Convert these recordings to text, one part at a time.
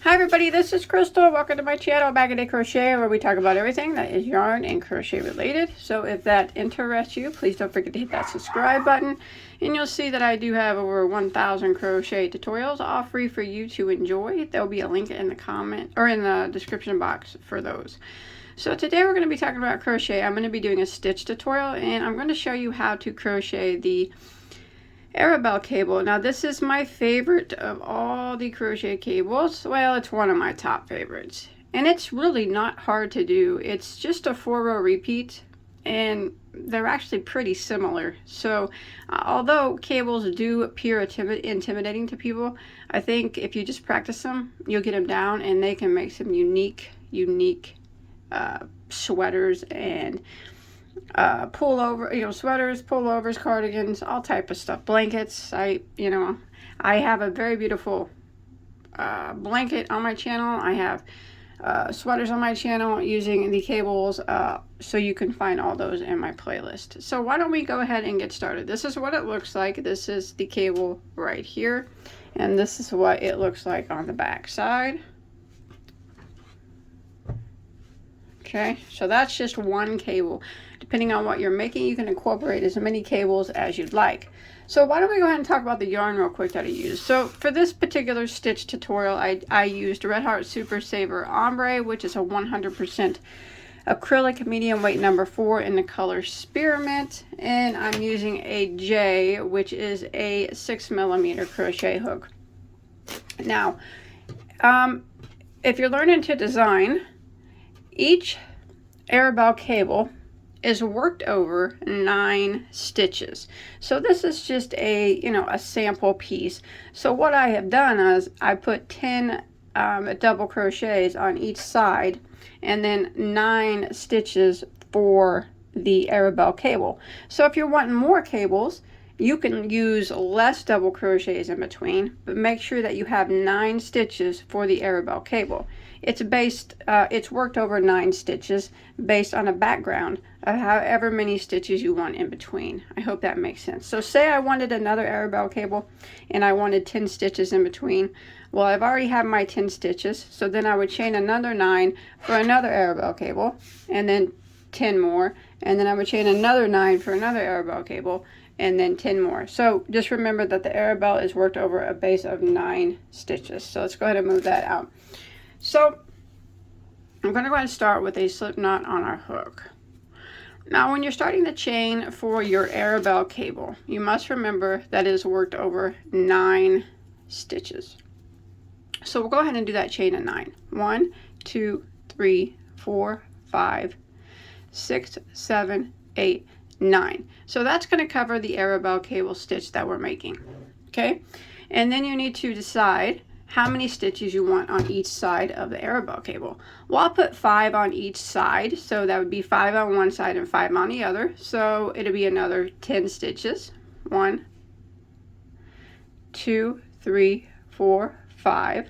Hi everybody, this is Crystal. Welcome to my channel, Bagoday Crochet, where we talk about everything that is yarn and crochet related. So if that interests you, please don't forget to hit that subscribe button. And you'll see that I do have over 1,000 crochet tutorials, all free for you to enjoy. There'll be a link in the comment or in the description box for those. So today we're going to be talking about crochet. I'm going to be doing a stitch tutorial, and I'm going to show you how to crochet the Arabelle cable. Now this is my favorite of all the crochet cables. Well, it's one of my top favorites, and it's really not hard to do. It's just a 4-row repeat, and they're actually pretty similar. So although cables do appear intimidating to people, I think if you just practice them, you'll get them down, and they can make some unique sweaters and pullover, sweaters, pullovers, cardigans, all type of stuff, blankets. I have a very beautiful blanket on my channel. I have sweaters on my channel using the cables, so you can find all those in my playlist. So why don't we go ahead and get started. This is what it looks like. This is the cable right here, and this is what it looks like on the back side. Okay, so that's just one cable. Depending on what you're making, you can incorporate as many cables as you'd like. So why don't we go ahead and talk about the yarn real quick that I use. So for this particular stitch tutorial, I used Red Heart Super Saver Ombre, which is a 100% acrylic medium weight number 4 in the color Spearmint. And I'm using a J, which is a 6mm crochet hook. Now, if you're learning to design, each Arabelle cable is worked over 9 stitches. So this is just a sample piece. So what I have done is I put 10 double crochets on each side, and then 9 stitches for the Arabelle cable. So if you're wanting more cables, you can use less double crochets in between, but make sure that you have 9 stitches for the Arabelle cable. It's worked over 9 stitches based on a background of however many stitches you want in between. I hope that makes sense. So say I wanted another Arabelle cable and I wanted 10 stitches in between. Well, I've already had my 10 stitches, so then I would chain another 9 for another Arabelle cable, and then 10 more, and then I would chain another 9 for another Arabelle cable, and then 10 more. So just remember that the Arabelle is worked over a base of 9 stitches. So let's go ahead and move that out. So I'm going to go ahead and start with a slip knot on our hook. Now when you're starting the chain for your Arabelle cable, you must remember that it is worked over 9 stitches. So we'll go ahead and do that chain of 9. 1, 2, 3, 4, 5, 6, 7, 8, 9. So that's going to cover the Arabelle cable stitch that we're making. Okay, and then you need to decide how many stitches you want on each side of the Arabelle cable. Well, I'll put 5 on each side, so that would be 5 on one side and 5 on the other. So it'll be another 10 stitches. 1, 2, 3, 4, 5,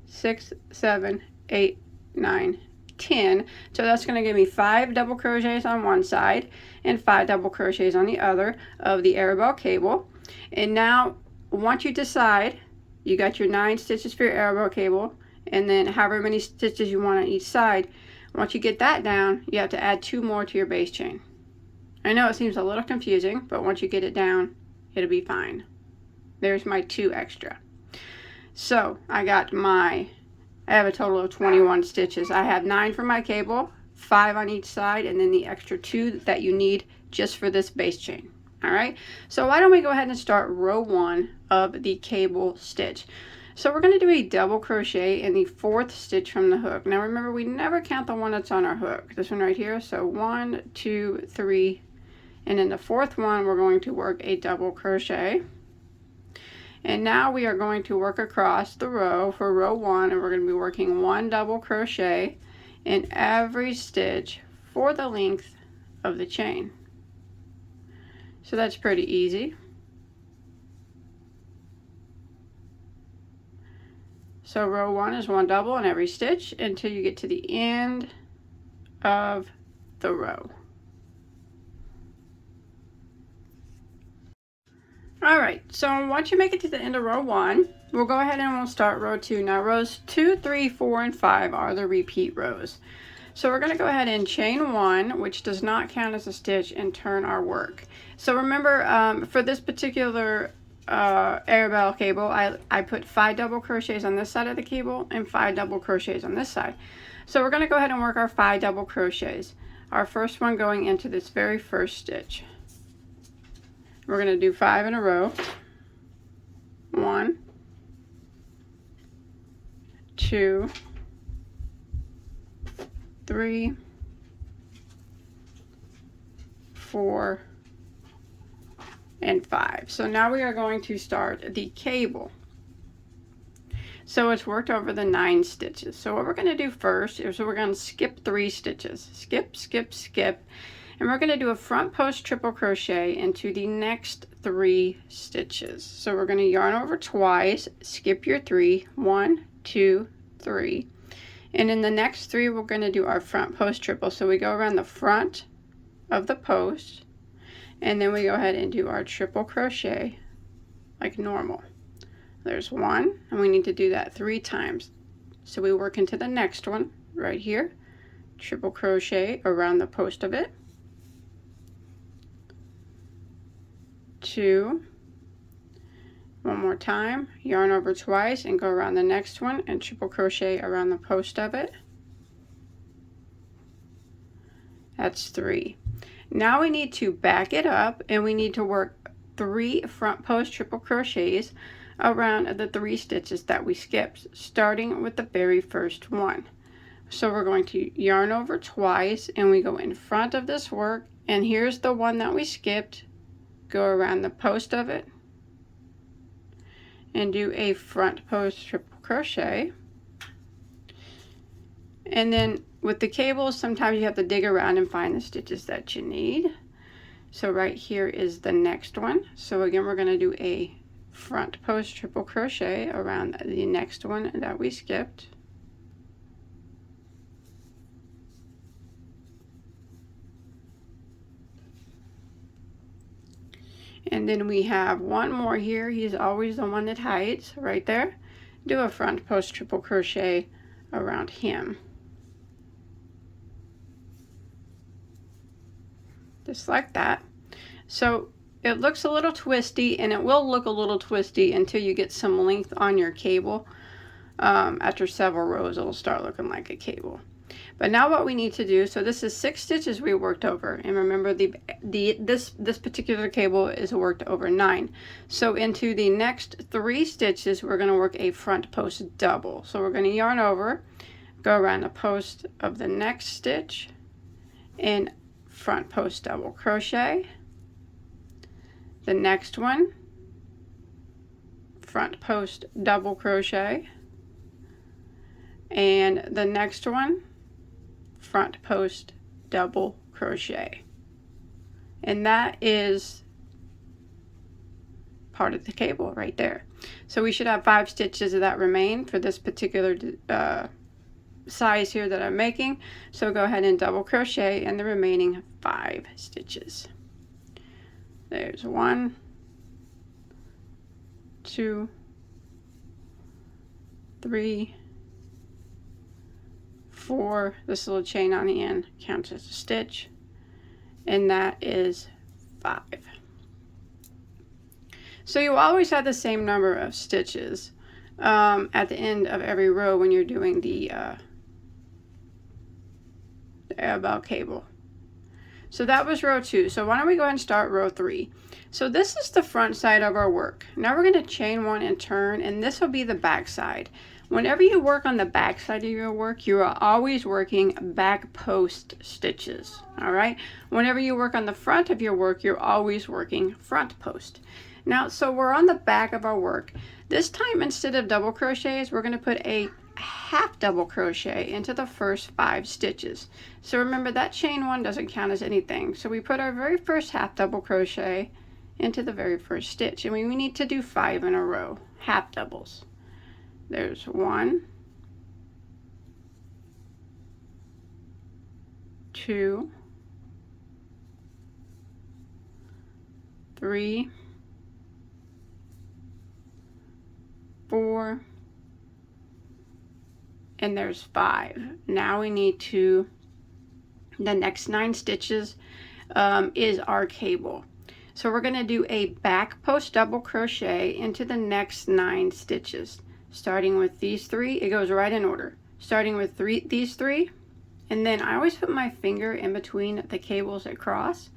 6, 7, 8, 9, 10. So that's going to give me 5 double crochets on one side and 5 double crochets on the other of the Arabelle cable. And now once you decide, you got your 9 stitches for your Arabelle cable, and then however many stitches you want on each side. Once you get that down, you have to add 2 more to your base chain. I know it seems a little confusing, but once you get it down, it'll be fine. There's my 2 extra. So I have a total of 21 stitches. I have 9 for my cable, 5 on each side, and then the extra 2 that you need just for this base chain. Alright, so why don't we go ahead and start row 1 of the cable stitch. So we're going to do a double crochet in the 4th stitch from the hook. Now remember, we never count the one that's on our hook. This one right here. So 1, 2, 3, and in the 4th one we're going to work a double crochet. And now we are going to work across the row for row 1, and we're going to be working 1 double crochet in every stitch for the length of the chain. So that's pretty easy. So row 1 is 1 double in every stitch until you get to the end of the row. All right, so once you make it to the end of row 1, we'll go ahead and we'll start row 2. Now rows 2, 3, 4, and 5 are the repeat rows. So we're going to go ahead and chain 1, which does not count as a stitch, and turn our work. So remember, for this particular Arabelle cable, I put 5 double crochets on this side of the cable and 5 double crochets on this side. So we're going to go ahead and work our 5 double crochets. Our first one going into this very first stitch. We're going to do 5 in a row. 1, 2, 3, 4, and 5. So now we are going to start the cable. So it's worked over the 9 stitches. So what we're going to do first is we're going to skip 3 stitches. Skip, skip, skip. And we're going to do a front post triple crochet into the next 3 stitches. So we're going to yarn over twice, skip your 3, 1, 2, 3. And in the next 3, we're going to do our front post triple. So we go around the front of the post, and then we go ahead and do our triple crochet like normal. There's 1, and we need to do that 3 times. So we work into the next one right here, triple crochet around the post of it. 2, one more time, yarn over twice and go around the next one and triple crochet around the post of it. That's 3. Now we need to back it up and we need to work 3 front post triple crochets around the 3 stitches that we skipped, starting with the very first one. So we're going to yarn over twice and we go in front of this work, and here's the one that we skipped. Go around the post of it and do a front post triple crochet. And then with the cables, sometimes you have to dig around and find the stitches that you need. So right here is the next one. So again, we're going to do a front post triple crochet around the next one that we skipped. And then we have one more here. He's always the one that hides right there. Do a front post triple crochet around him. Just like that. So it looks a little twisty, and it will look a little twisty until you get some length on your cable. After several rows, it'll start looking like a cable. But now what we need to do, so this is 6 stitches we worked over, and remember this particular cable is worked over 9. So into the next 3 stitches, we're going to work a front post double. So we're going to yarn over, go around the post of the next stitch, and front post double crochet. The next one, front post double crochet, and the next one, front post double crochet. And that is part of the cable right there. So we should have 5 stitches that remain for this particular size here that I'm making. So go ahead and double crochet in the remaining 5 stitches. There's 1, 2, 3, 4. This little chain on the end counts as a stitch, and that is 5. So you always have the same number of stitches at the end of every row when you're doing the Arabelle cable. So that was row 2. So why don't we go ahead and start row 3. So this is the front side of our work. Now we're going to chain 1 and turn, and this will be the back side. Whenever you work on the back side of your work, you are always working back post stitches. All right. Whenever you work on the front of your work, you're always working front post. Now, so we're on the back of our work. This time, instead of double crochets, we're going to put a half double crochet into the first 5 stitches. So remember that chain 1 doesn't count as anything. So we put our very first half double crochet into the very first stitch, and we need to do 5 in a row, half doubles. There's 1, 2, 3, 4, and there's 5. Now we need to, the next 9 stitches is our cable. So we're going to do a back post double crochet into the next 9 stitches, starting with these 3. It goes right in order, starting with these 3, and then I always put my finger in between the cables that cross,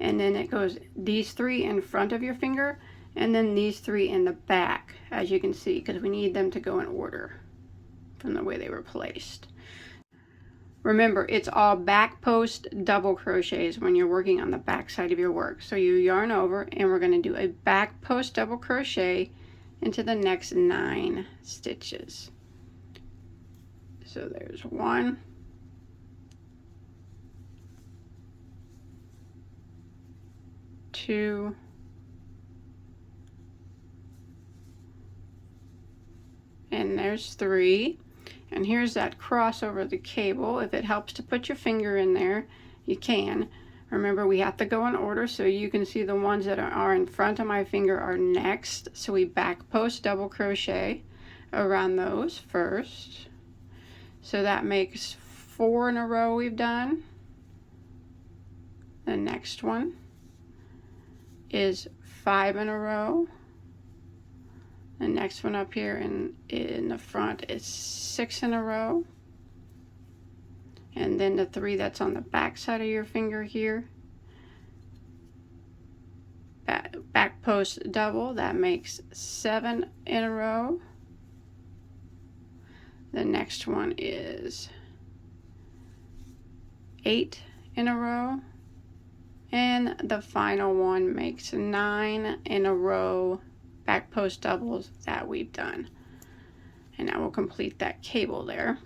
and then it goes these 3 in front of your finger, and then these 3 in the back, as you can see, because we need them to go in order from the way they were placed. Remember, it's all back post double crochets when you're working on the back side of your work. So you yarn over, and we're going to do a back post double crochet into the next 9 stitches. So there's 1, 2, and there's 3. And here's that cross over the cable. If it helps to put your finger in there, you can. Remember, we have to go in order, so you can see the ones that are in front of my finger are next. So we back post double crochet around those first. So that makes 4 in a row we've done. The next one is 5 in a row. The next one up here in the front is 6 in a row. And then the 3 that's on the back side of your finger here, back post double, that makes 7 in a row. The next one is 8 in a row. And the final one makes 9 in a row back post doubles that we've done. And now we'll complete that cable there.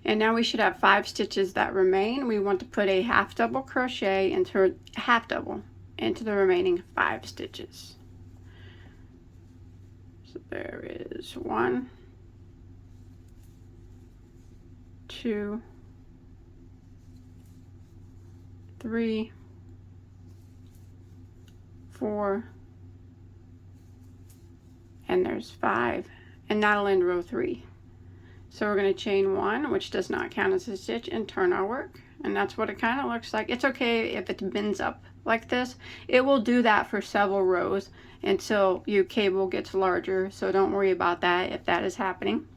And now we should have 5 stitches that remain. We want to put a half double crochet into the remaining 5 stitches. So there is 1, 2, 3, 4, and there's 5, and that'll end row 3. So we're going to chain 1, which does not count as a stitch, and turn our work. And that's what it kind of looks like. It's okay if it bends up like this. It will do that for several rows until your cable gets larger, so don't worry about that if that is happening.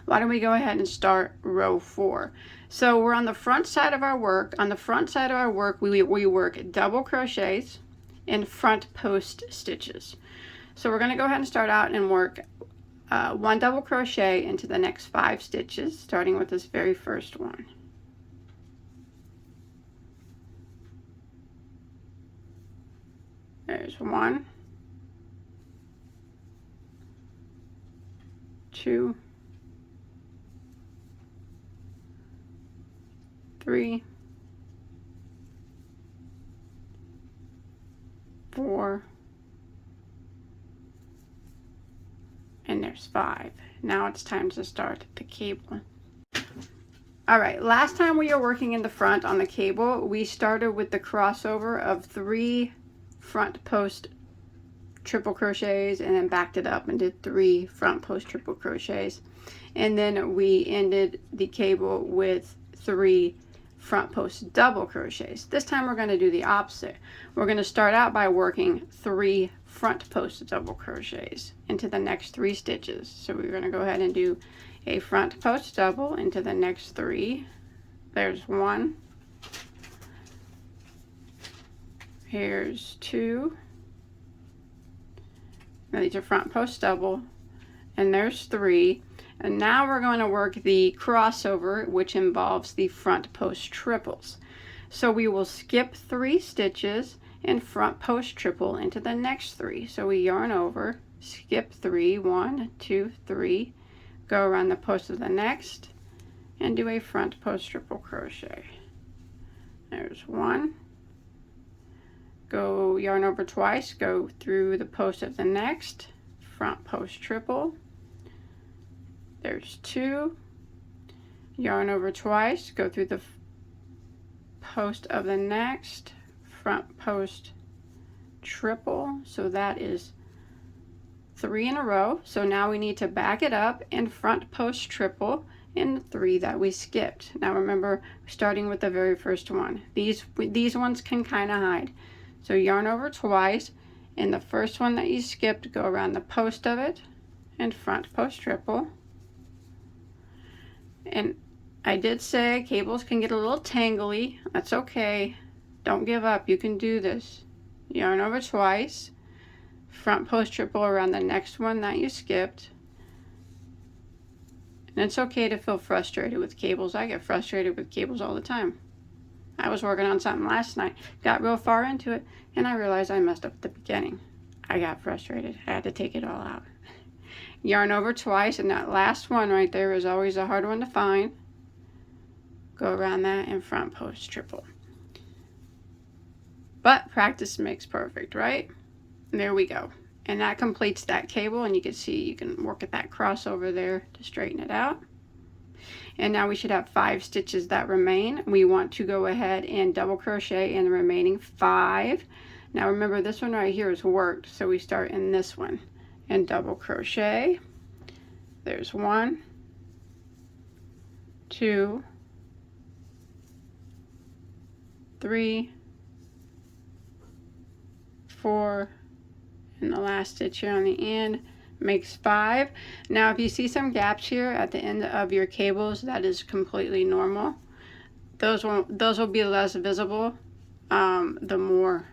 Why don't we go ahead and start row 4. So we're on the front side of our work. On the front side of our work, we work double crochets and front post stitches. So we're going to go ahead and start out and work 1 double crochet into the next 5 stitches, starting with this very first one. There's 1, 2, 3, 4, and there's 5. Now it's time to start the cable. Alright, last time we were working in the front on the cable, we started with the crossover of 3 front post triple crochets and then backed it up and did 3 front post triple crochets. And then we ended the cable with 3 front post double crochets. This time we're going to do the opposite. We're going to start out by working 3 front post double crochets into the next 3 stitches. So we're going to go ahead and do a front post double into the next 3. There's 1. Here's 2. Now these are front post double, and there's 3. And now we're going to work the crossover, which involves the front post triples. So we will skip 3 stitches and front post triple into the next 3. So we yarn over, skip 3, 1, 2, 3, go around the post of the next, and do a front post triple crochet. There's 1. Go yarn over twice, go through the post of the next, front post triple. There's 2, yarn over twice, go through the post of the next, front post triple. So that is 3 in a row. So now we need to back it up and front post triple in the 3 that we skipped. Now remember, starting with the very first one. These ones can kind of hide. So yarn over twice, and the first one that you skipped, go around the post of it and front post triple. And I did say cables can get a little tangly. That's okay. Don't give up. You can do this. Yarn over twice, front post triple around the next one that you skipped. And it's okay to feel frustrated with cables. I get frustrated with cables all the time. I was working on something last night, got real far into it, and I realized I messed up at the beginning. I got frustrated. I had to take it all out. Yarn over twice, and that last one right there is always a hard one to find. Go around that and front post triple. But practice makes perfect, right? And there we go. And that completes that cable, and you can see you can work at that crossover there to straighten it out. And now we should have 5 stitches that remain. We want to go ahead and double crochet in the remaining 5. Now remember, this one right here is worked, so we start in this one and double crochet. There's 1, 2, 3, 4, and the last stitch here on the end makes 5. Now if you see some gaps here at the end of your cables, that is completely normal. Those will be less visible the more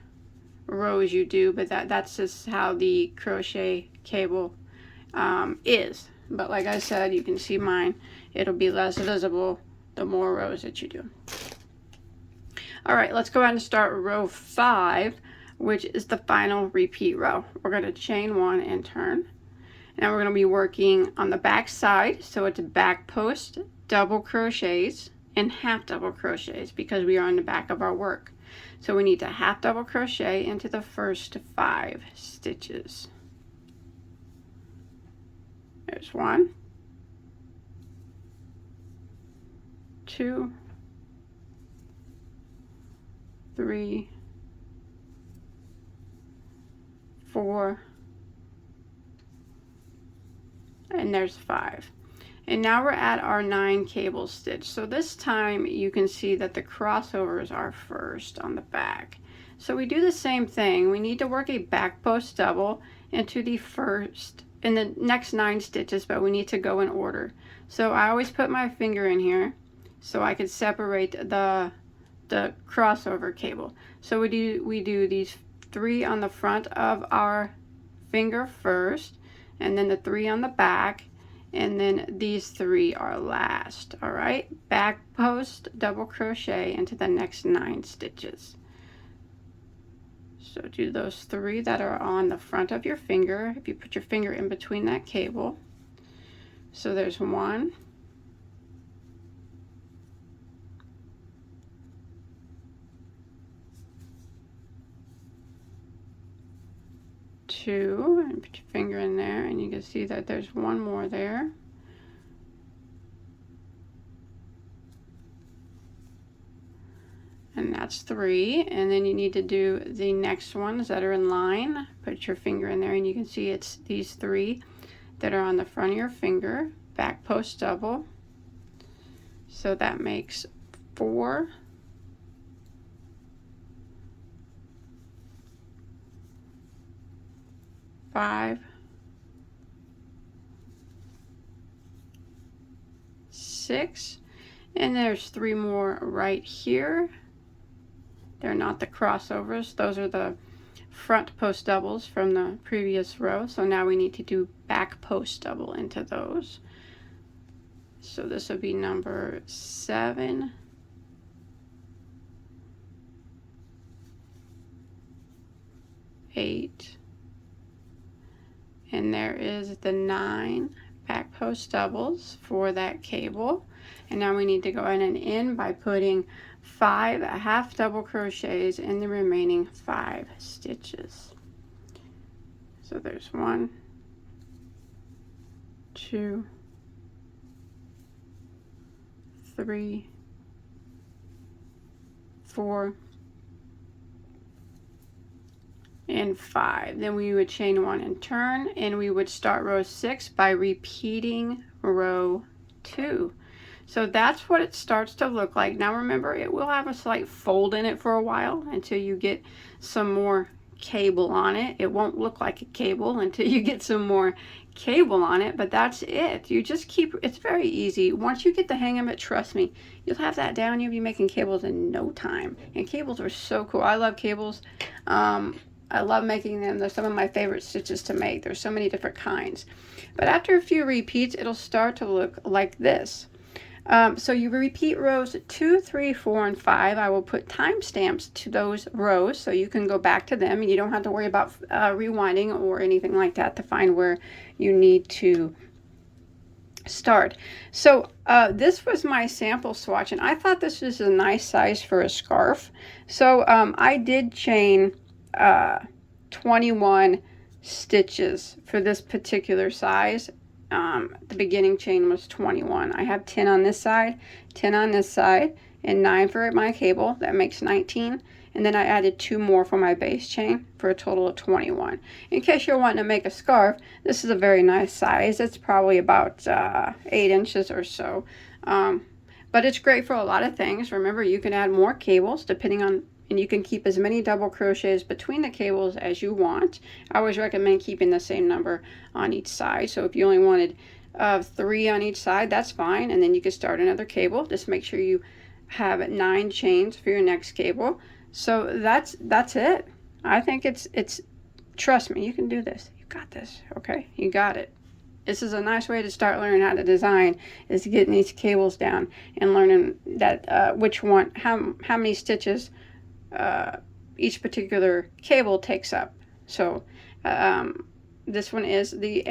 rows you do, but that's just how the crochet cable is. But like I said, you can see mine, it'll be less visible the more rows that you do. All right, let's go ahead and start row 5, which is the final repeat row. We're going to chain 1 and turn. Now we're going to be working on the back side, so it's back post double crochets and half double crochets because we are on the back of our work. So we need to half double crochet into the first 5 stitches. There's 1, 2, 3, 4, and there's 5. And now we're at our 9 cable stitch. So this time you can see that the crossovers are first on the back. So we do the same thing. We need to work a back post double into the first in the next 9 stitches, but we need to go in order. So I always put my finger in here so I could separate the crossover cable. So we do these 3 on the front of our finger first, and then the 3 on the back, and then these 3 are last. All right, back post double crochet into the next 9 stitches. So do those 3 that are on the front of your finger, if you put your finger in between that cable. So there's 1, 2, and put your finger in there, and you can see that there's 1 more there. And that's 3, and then you need to do the next ones that are in line. Put your finger in there, and you can see it's these 3 that are on the front of your finger, back post double. So that makes 4, 5, 6, and there's 3 more right here. They're not the crossovers, those are the front post doubles from the previous row. So now we need to do back post double into those. So this will be number 7, 8, and there is the 9 back post doubles for that cable. And now we need to go ahead and end by putting 5 half double crochets in the remaining 5 stitches. So there's 1, 2, 3, 4, and 5. Then we would chain 1 and turn, and we would start row 6 by repeating row 2. So that's what it starts to look like. Now remember, it will have a slight fold in it for a while until you get some more cable on it. It won't look like a cable until you get some more cable on it, but that's it. You just keep, it's very easy. Once you get the hang of it, trust me, you'll have that down. You'll be making cables in no time. And cables are so cool. I love cables. I love making them. They're some of my favorite stitches to make. There's so many different kinds. But after a few repeats, it'll start to look like this. So you repeat rows 2, 3, 4, and 5. I will put timestamps to those rows so you can go back to them and you don't have to worry about rewinding or anything like that to find where you need to start. So this was my sample swatch, and I thought this was a nice size for a scarf. So I did chain 21 stitches for this particular size. The beginning chain was 21. I have 10 on this side, 10 on this side, and 9 for my cable. That makes 19. And then I added 2 more for my base chain for a total of 21. In case you're wanting to make a scarf, this is a very nice size. It's probably about 8 inches or so. But it's great for a lot of things. Remember, you can add more cables depending on, and you can keep as many double crochets between the cables as you want. I always recommend keeping the same number on each side. So if you only wanted 3 on each side, that's fine. And then you can start another cable. Just make sure you have 9 chains for your next cable. So that's it. I think it's trust me, you can do this. You got this, okay? You got it. This is a nice way to start learning how to design, is getting these cables down and learning that which one, how many stitches each particular cable takes up. So this one is the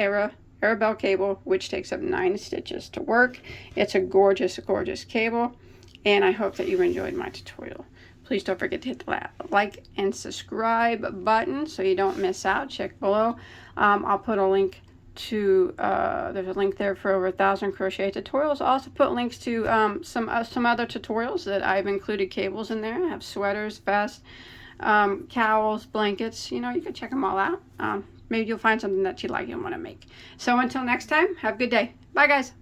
Arabelle cable, which takes up 9 stitches to work. It's a gorgeous, gorgeous cable, and I hope that you enjoyed my tutorial. Please don't forget to hit the like and subscribe button so you don't miss out. Check below. I'll put a link to, there's a link there for over 1,000 crochet tutorials. I'll also put links to some other tutorials that I've included cables in there. I have sweaters, vests, cowls, blankets. You know, you can check them all out. Maybe you'll find something that you like and want to make. So until next time, have a good day. Bye, guys.